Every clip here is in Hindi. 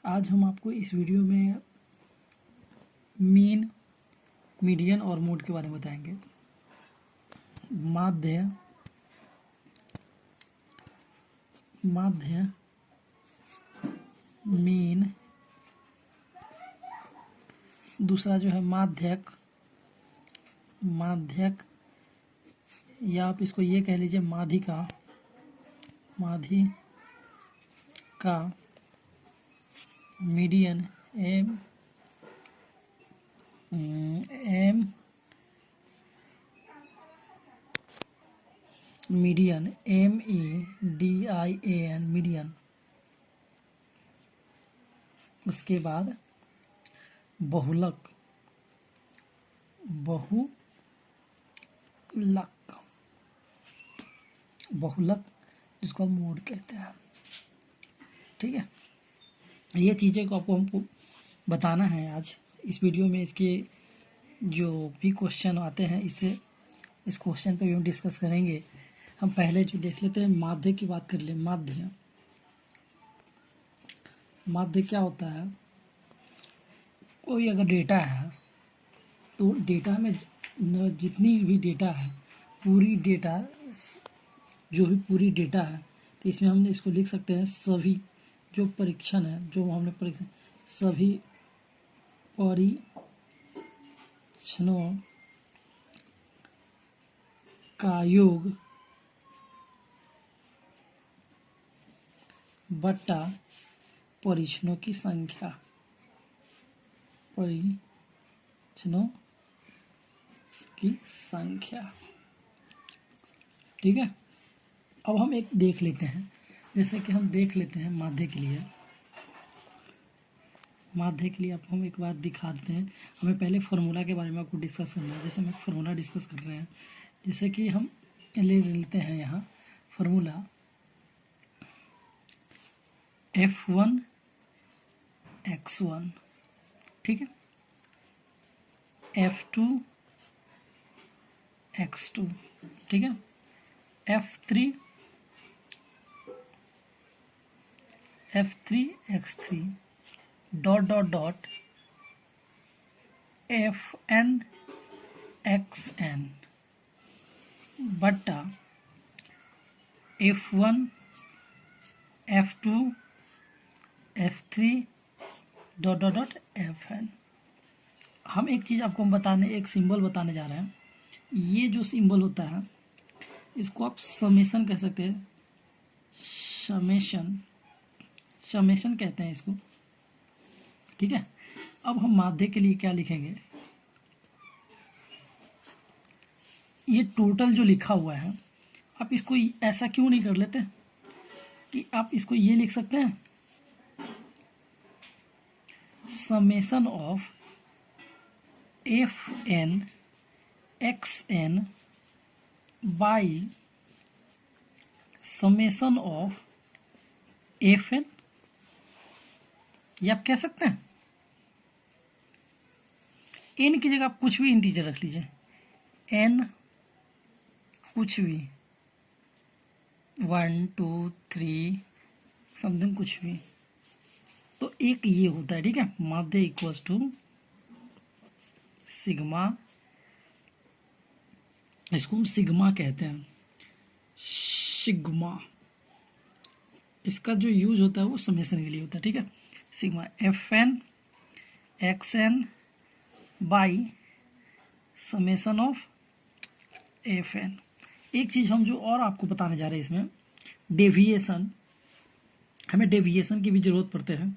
आज हम आपको इस वीडियो में मीन, मीडियन और मोड के बारे में बताएंगे। माध्य, मीन, दूसरा जो है माध्यक, या आप इसको ये कह लीजिए माध्यिका, मीडियन, मीडियन, MEDIAN, मीडियन। उसके बाद बहुलक, जिसको मोड कहते हैं। ठीक है, ये चीज़ें को आपको हमको बताना है आज इस वीडियो में। इसके जो भी क्वेश्चन आते हैं इस क्वेश्चन पे भी हम डिस्कस करेंगे। हम पहले जो देख लेते हैं माध्य की बात कर ले। माध्य क्या होता है? कोई अगर डेटा है तो डेटा में जितनी भी डेटा है, पूरी डेटा है, तो इसमें हम इसको लिख सकते हैं सभी जो परीक्षण है, जो हमने परीक्षण, सभी परीक्षणों का योग बट्टा परीक्षणों की संख्या, ठीक है। अब हम एक देख लेते हैं, जैसे कि हम देख लेते हैं माध्य के लिए आपको हम एक बार दिखा देते हैं। हमें पहले फार्मूला के बारे में आपको डिस्कस करना है। जैसे हम फार्मूला डिस्कस कर रहे हैं, जैसे कि हम ले लेते हैं यहाँ फार्मूला F1 x1, ठीक है, F2 x2, ठीक है, F3 x3 dot Fn xn बट्टा F1 F2 F3 dot Fn। हम एक चीज़ आपको एक सिंबल बताने जा रहे हैं। ये जो सिंबल होता है इसको आप समेशन कह सकते हैं, समेशन कहते हैं इसको, ठीक है। अब हम माध्य के लिए क्या लिखेंगे? ये टोटल जो लिखा हुआ है, आप इसको ऐसा क्यों नहीं कर लेते कि आप इसको ये लिख सकते हैं, summation of Fn xn by summation of Fn। ये आप कह सकते हैं। n की जगह आप कुछ भी इंटीजर रख लीजिए, n कुछ भी 1 2 3 समथिंग कुछ भी, तो एक ये होता है, ठीक है। माध्य इक्वल्स टू सिग्मा, इसको हम सिग्मा कहते हैं, सिग्मा। इसका जो यूज होता है वो समेशन के लिए होता है, ठीक है। Sigma Fn xn by summation of Fn। एक चीज़ हम जो और आपको बताने जा रहे हैं इसमें, डेविएशन, हमें डेविएशन की भी ज़रूरत पड़ते हैं।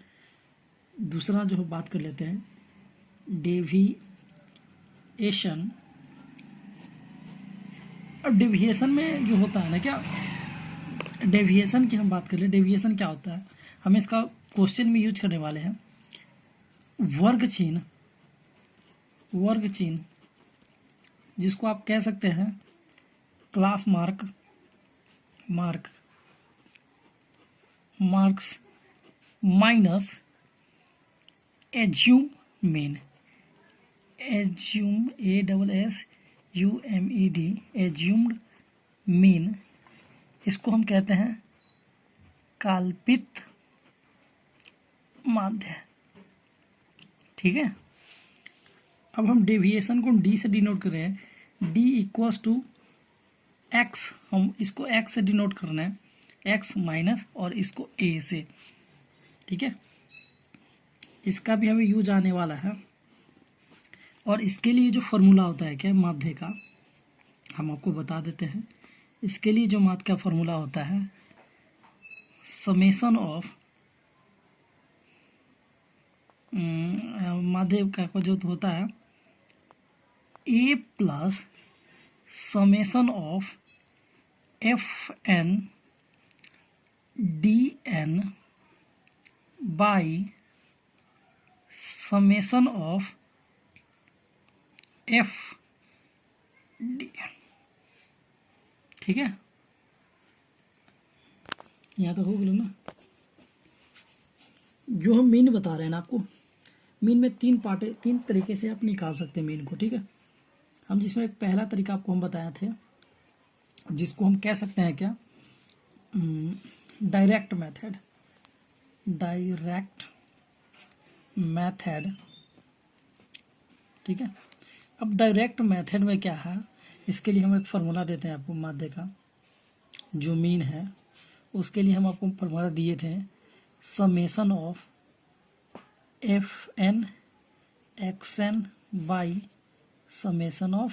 दूसरा जो हम बात कर लेते हैं डेविएशन। अब डेविएशन में जो होता है ना, क्या डेविएशन की हम बात कर ले, डेविएशन क्या होता है, हम इसका क्वेश्चन में यूज करने वाले हैं। वर्ग चिन्ह जिसको आप कह सकते हैं class marks minus assume mean, ASSUMED, assumed mean, इसको हम कहते हैं काल्पित माध्य। ठीक है, अब हम डेविएशन को डी से डिनोट कर रहे हैं। डी इक्वल्स टू एक्स, हम इसको एक्स से डिनोट करना है, एक्स माइनस और इसको ए से। ठीक है, इसका भी हमें यूज आने वाला है। और इसके लिए जो फॉर्मूला होता है क्या माध्य का, हम आपको बता देते हैं। इसके लिए जो माध्य का फॉर्मूला होता है, समेशन ऑफ माध्य का जो होता है a plus summation of F n d n by summation of f d. ठीक है, यहाँ तक हो गया ना। जो हम मीन बता रहे हैं ना आपको, मीन में तीन तरीके से आप निकाल सकते हैं मीन को। ठीक है, हम जिसमें एक पहला तरीका आपको हम बताए थे, जिसको हम कह सकते हैं क्या, डायरेक्ट मेथड। ठीक है, अब डायरेक्ट मेथड में क्या है, इसके लिए हम एक फार्मूला देते हैं आपको माध्य का, जो मीन है उसके लिए हम आपको फार्मूला दिए थे, summation of F N X N by summation of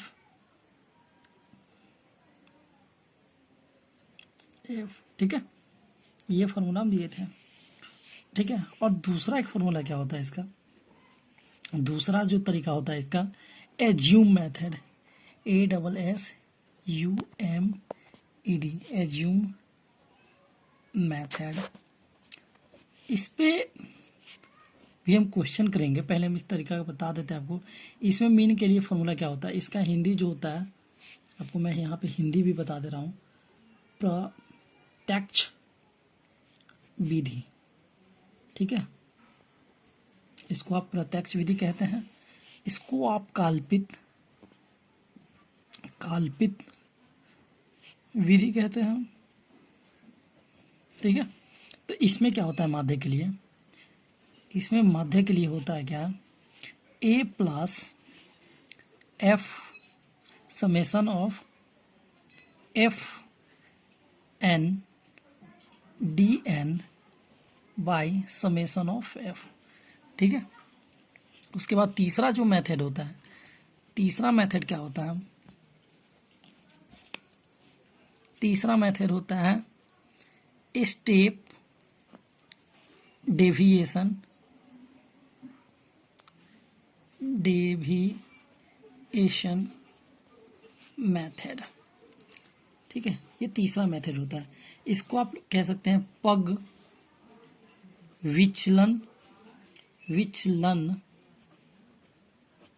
F. ठीक है, ये फार्मूला हम दिए थे। ठीक है, और दूसरा एक फार्मूला क्या होता है इसका, दूसरा जो तरीका होता है इसका, assume method, ASSUMED, assume method. इस पे भी हम क्वेश्चन करेंगे, पहले हम इस तरीका का बता देते हैं आपको। इसमें मीन के लिए फॉर्मूला क्या होता है, इसका हिंदी जो होता है आपको मैं यहाँ पे हिंदी भी बता दे रहा हूँ, प्रत्यक्ष विधि। ठीक है, इसको आप प्रत्यक्ष विधि कहते हैं, इसको आप काल्पित विधि कहते हैं। ठीक है, तो इसमें क्या होता है माध्य के लिए, इसमें माध्य के लिए होता है क्या, a plus f summation of F n d n by summation of F. ठीक है, उसके बाद तीसरा जो मेथड होता है, तीसरा मेथड क्या होता है, तीसरा मेथड होता है स्टेप डेविएशन मेथड। ठीक है, ये तीसरा मेथड होता है, इसको आप कह सकते हैं पग विचलन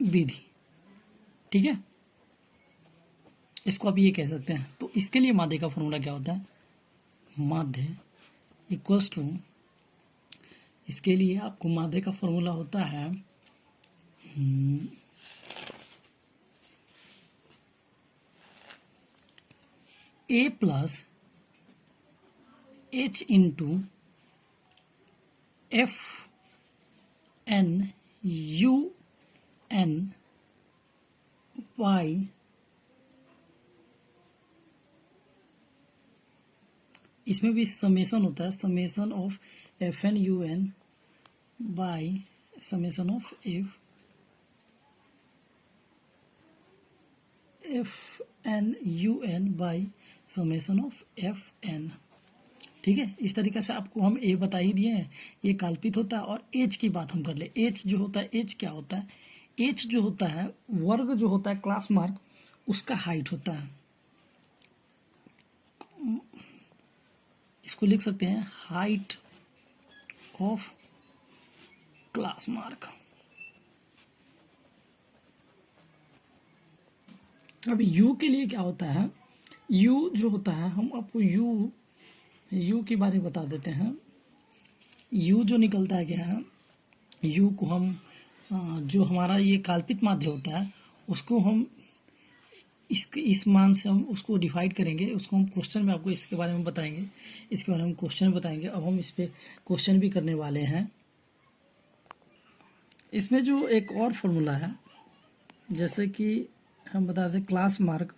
विधि। ठीक है, इसको आप ये कह सकते हैं। तो इसके लिए माध्य का फॉर्मूला क्या होता है, माध्य इक्वल्स टू, इसके लिए आपको माध्य का फॉर्मूला होता है a plus h into f n u n by इसमें भी समेशन होता है, summation of F n u n by summation of F n u n by summation of F n. ठीक है, इस तरीके से आपको हम ए बता ही दिए हैं, ये काल्पित होता है। और एच की बात हम कर ले, एच जो होता है, एच क्या होता है, एच जो होता है वर्ग जो होता है क्लास मार्क, उसका हाइट होता है। इसको लिख सकते हैं हाइट ऑफ क्लास मार्क। अब यू के लिए क्या होता है, यू जो होता है, हम आपको यू के बारे में बता देते हैं। यू जो निकलता है क्या है, यू को हम जो हमारा ये काल्पित माध्य होता है उसको हम इस मान से हम उसको डिवाइड करेंगे, उसको हम क्वेश्चन में आपको इसके बारे में बताएंगे, इसके बारे में क्वेश्चन में बताएंगे। अब हम इस पे क्वेश्चन भी करने वाले हैं। इसमें जो एक और फॉर्मूला है, जैसे कि हम बता दें class mark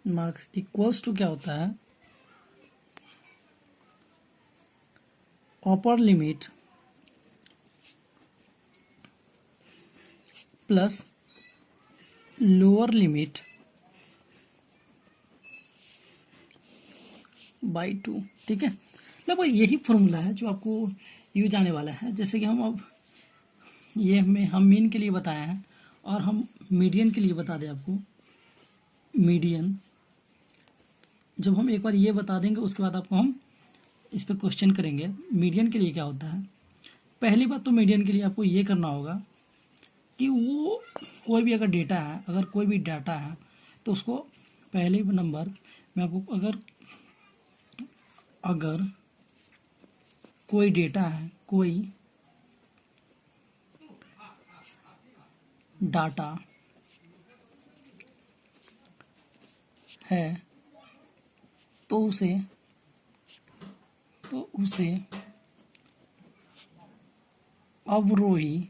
marks equals to क्या होता है, upper limit plus lower limit by 2। ठीक है, लगभग यही फॉर्मूला है जो आपको यूज आने वाला है। जैसे कि हम अब ये हम मीन के लिए बताए हैं और हम मीडियन के लिए बता दें आपको। मीडियन जब हम एक बार ये बता देंगे उसके बाद आपको हम इस पर क्वेश्चन करेंगे। मीडियन के लिए क्या होता है, पहली बात तो मीडियन के लिए आपको ये करना होगा कि वो कोई भी अगर डेटा है, अगर कोई भी डाटा है तो उसको पहले नंबर में आपको अगर कोई डेटा है, कोई डाटा है तो उसे अवरोही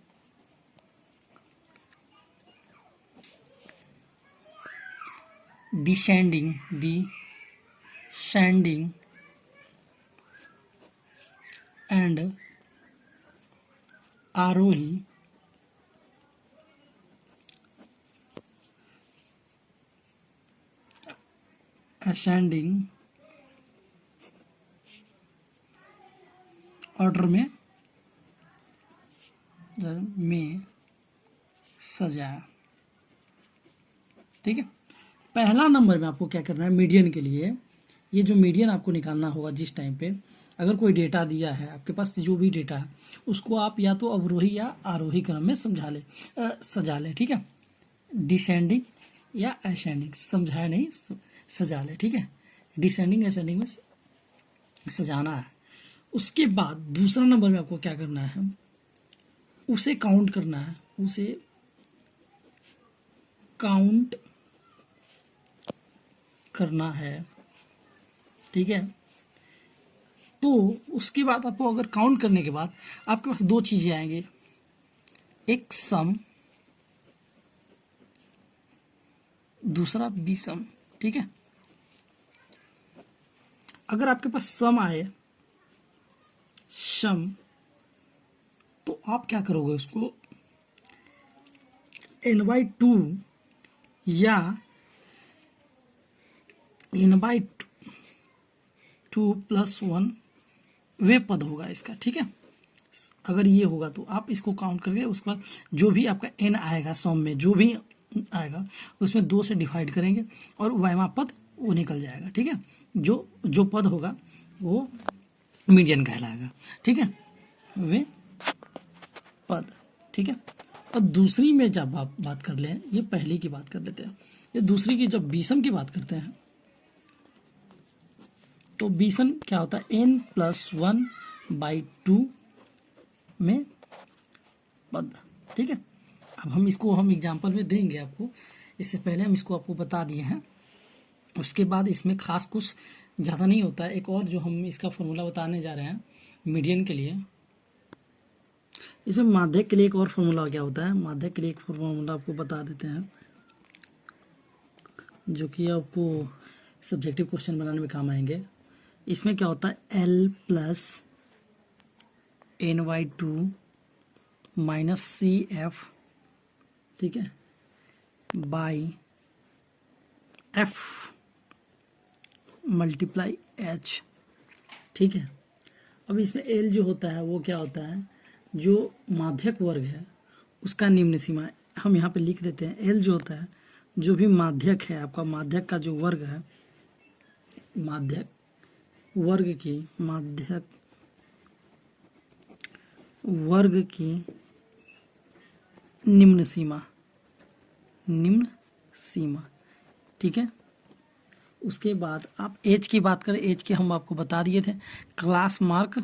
डिसेंडिंग एंड आरोही असेंडिंग ऑर्डर में सजाया। ठीक है, पहला नंबर में आपको क्या करना है, मीडियन के लिए ये जो मीडियन आपको निकालना होगा जिस टाइम पे अगर कोई डेटा दिया है आपके पास, जो भी डेटा है उसको आप या तो अवरोही या आरोही क्रम में सजा ले। ठीक है, डिसेंडिंग या असेंडिंग, समझाया नहीं, सजा ले। ठीक है, डिसेंडिंग असेंडिंग में सजाना है। उसके बाद दूसरा नंबर में आपको क्या करना है, उसे काउंट करना है, उसे काउंट करना है। ठीक है, तो उसके बाद आपको अगर काउंट करने के बाद आपके पास दो चीजें आएंगे, एक सम, दूसरा विषम। ठीक है, अगर आपके पास सम आए, सम, तो आप क्या करोगे, उसको n/2 या n/2 + 1 वे पद होगा इसका। ठीक है, अगर ये होगा तो आप इसको काउंट करके उसके बाद जो भी आपका n आएगा, सम में जो भी आएगा उसमें 2 से डिवाइड करेंगे और वाइमा पद वो निकल जाएगा। ठीक है, जो पद होगा वो मीडियन कहलाएगा। ठीक है, वे पद। ठीक है, और दूसरी में जब आप बात कर लें, ये पहली की बात कर लेते हैं, ये दूसरी की जब विषम की बात करते हैं तो विषम क्या होता है, n+1/2 में पद। ठीक है, अब हम एग्जाम्पल में देंगे आपको, इससे पहले हम इसको आपको बता दिए हैं। उसके बाद इसमें खास कुछ ज़्यादा नहीं होता है। एक और जो हम इसका फॉर्मूला बताने जा रहे हैं मीडियन के लिए, इसमें माध्यक के लिए एक और फॉर्मूला क्या होता है, माध्यक के लिए एक फॉर्मूला आपको बता देते हैं जो कि आपको सब्जेक्टिव क्वेश्चन बनाने में काम आएंगे। इसमें क्या होता है, L + n/2 - CF, ठीक है, बाई F × H। ठीक है, अब इसमें L जो होता है वो क्या होता है, जो माध्यक वर्ग है उसका निम्न सीमा हम यहाँ पे लिख देते हैं। L जो होता है, जो भी माध्यक है आपका, माध्यक का जो वर्ग है, माध्यक वर्ग की निम्न सीमा। ठीक है, उसके बाद आप एज की बात करें, एज के हम आपको बता दिए थे, क्लास मार्क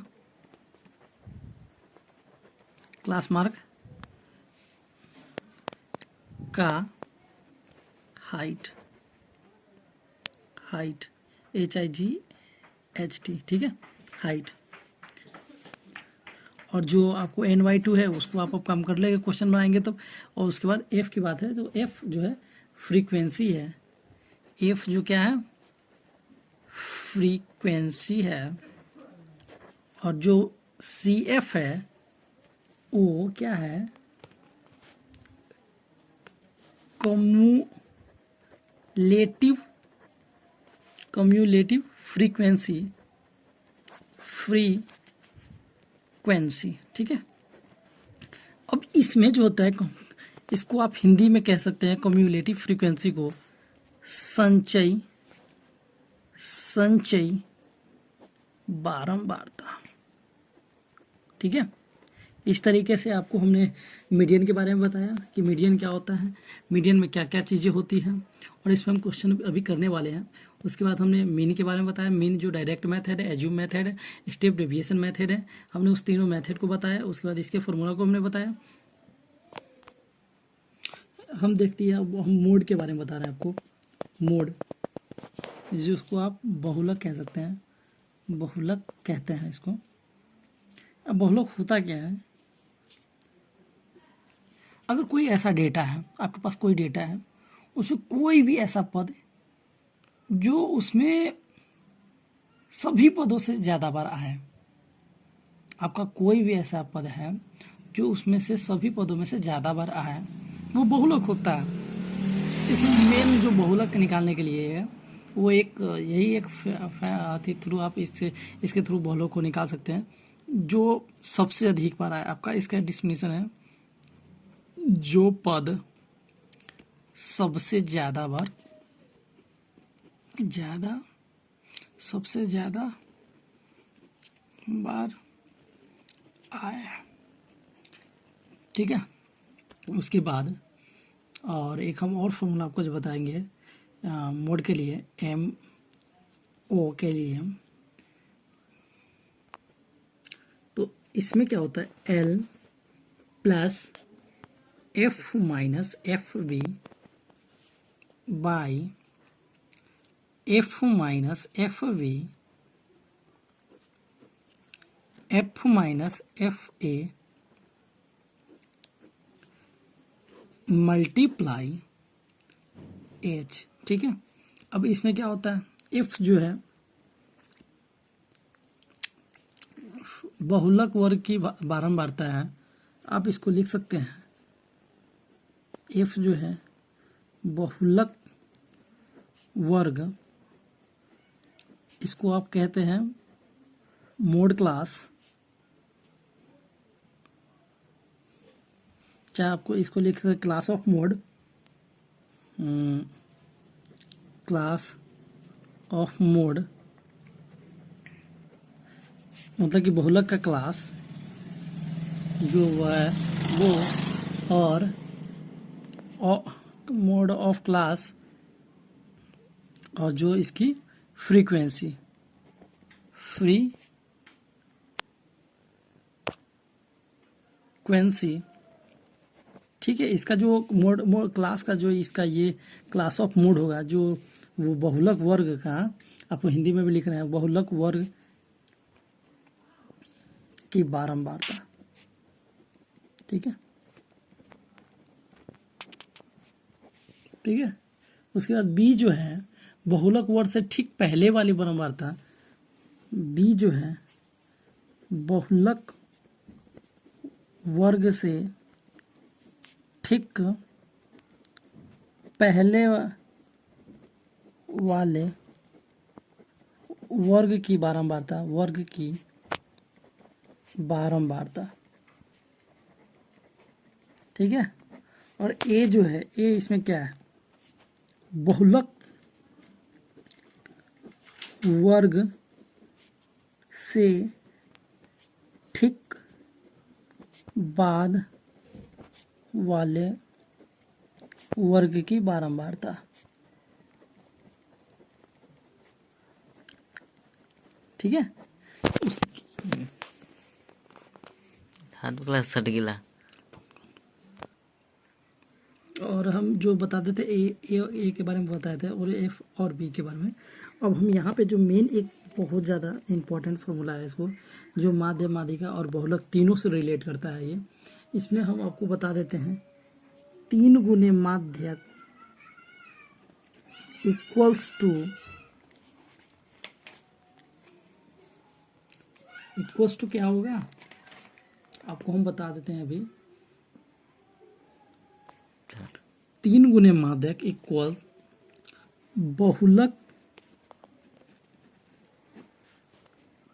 का हाइट HIG HT, ठीक है, हाइट। और जो आपको NY2 है उसको आप अब कम कर लेंगे क्वेश्चन बनाएंगे तब। और उसके बाद F की बात है तो F जो है फ्रीक्वेंसी है, F जो क्या है फ्रीक्वेंसी है। और जो CF है वो क्या है कम्युलेटिव फ्रीक्वेंसी, ठीक है। अब इसमें जो होता है इसको आप हिंदी में कह सकते हैं कम्युलेटिव फ्रीक्वेंसी को संचयी बारंबारता, ठीक है। इस तरीके से आपको हमने मीडियन के बारे में बताया कि मीडियन क्या होता है, मीडियन में क्या क्या चीज़ें होती हैं, और इसमें हम क्वेश्चन अभी करने वाले हैं। उसके बाद हमने मीन के बारे में बताया, मीन जो डायरेक्ट मेथड है, एज्यूम मेथड है, स्टेप डेविएशन मेथड है, हमने उस तीनों मेथड को बताया। उसके बाद इसके फॉर्मूला को हमने बताया। हम देखते हैं अब हम मोड के बारे में बता रहे हैं आपको। मोड जिसको आप बहुलक कह सकते हैं, बहुलक कहते हैं इसको। अब बहुलक होता क्या है, अगर कोई ऐसा डेटा है, आपके पास कोई डेटा है, उसमें कोई भी ऐसा पद जो उसमें सभी पदों से ज़्यादा बार आए, आपका कोई भी ऐसा पद है जो उसमें से सभी पदों में से ज़्यादा बार आए, वो बहुलक होता है। इसमें मेन जो बहुलक निकालने के लिए है वो एक यही एक थ्रू आप इसके थ्रू बहुलक को निकाल सकते हैं। जो सबसे अधिक बार आए आपका, इसका डिफिनीशन है जो पद सबसे ज़्यादा बार सबसे ज़्यादा बार आए, ठीक है। उसके बाद और एक हम और फॉर्मूला आपको जो बताएंगे मोड के लिए, MO के लिए, तो इसमें क्या होता है L plus F minus FV by F minus FV F minus FA multiply H, ठीक है। अब इसमें क्या होता है, F जो है बहुलक वर्ग की बारंबारता है। आप इसको लिख सकते हैं F जो है बहुलक वर्ग, इसको आप कहते हैं मोड क्लास, चाहे आपको इसको लिख सकते class of mode, class of mode मतलब कि बहुलक का क्लास जो है वो, और मोड ऑफ क्लास, और जो इसकी फ्रीक्वेंसी ठीक है। इसका जो मोड क्लास का जो इसका ये क्लास ऑफ मोड होगा, जो वो बहुलक वर्ग का, आपको हिंदी में भी लिख रहे हैं बहुलक वर्ग की बारंबारता, ठीक है, ठीक है। उसके बाद B जो है बहुलक वर्ग से ठीक पहले वाली बारंबारता, B जो है बहुलक वर्ग से ठीक पहले वाले वर्ग की बारंबारता, ठीक है। और A जो है, A इसमें क्या है, बहुलक वर्ग से ठीक बाद वाले वर्ग की बारंबारता, ठीक है। हाथ क्लास सट गिला। और हम जो बताते थे ए के बारे में बताए थे, और F और B के बारे में। अब हम यहाँ पे जो मेन एक बहुत ज़्यादा इम्पोर्टेंट फार्मूला है इसको, जो माध्य, माध्यिका और बहुलक तीनों से रिलेट करता है ये। इसमें हम आपको बता देते हैं 3 गुने माध्यक इक्वल्स टू क्या होगा आपको हम बता देते हैं अभी। 3 गुने माध्यक इक्वल बहुलक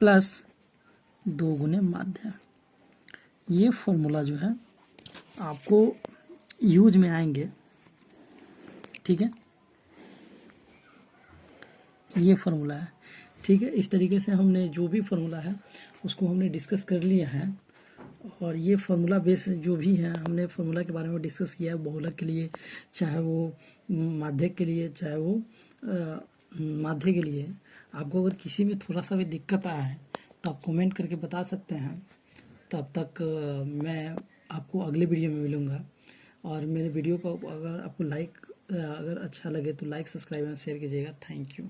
प्लस 2 गुने माध्य। ये फॉर्मूला जो है आपको यूज में आएंगे, ठीक है। ये फार्मूला है, ठीक है। इस तरीके से हमने जो भी फार्मूला है उसको हमने डिस्कस कर लिया है, और ये फार्मूला बेस जो भी है हमने फार्मूला के बारे में डिस्कस किया है, बहुलक के लिए, चाहे वो माध्यक के लिए, चाहे वो माध्य के लिए। आपको अगर किसी में थोड़ा सा भी दिक्कत आया है तो आप कमेंट करके बता सकते हैं। तब तक मैं आपको अगले वीडियो में मिलूँगा। और मेरे वीडियो को अगर आपको अगर अच्छा लगे तो लाइक, सब्सक्राइब एंड शेयर कीजिएगा। Thank you.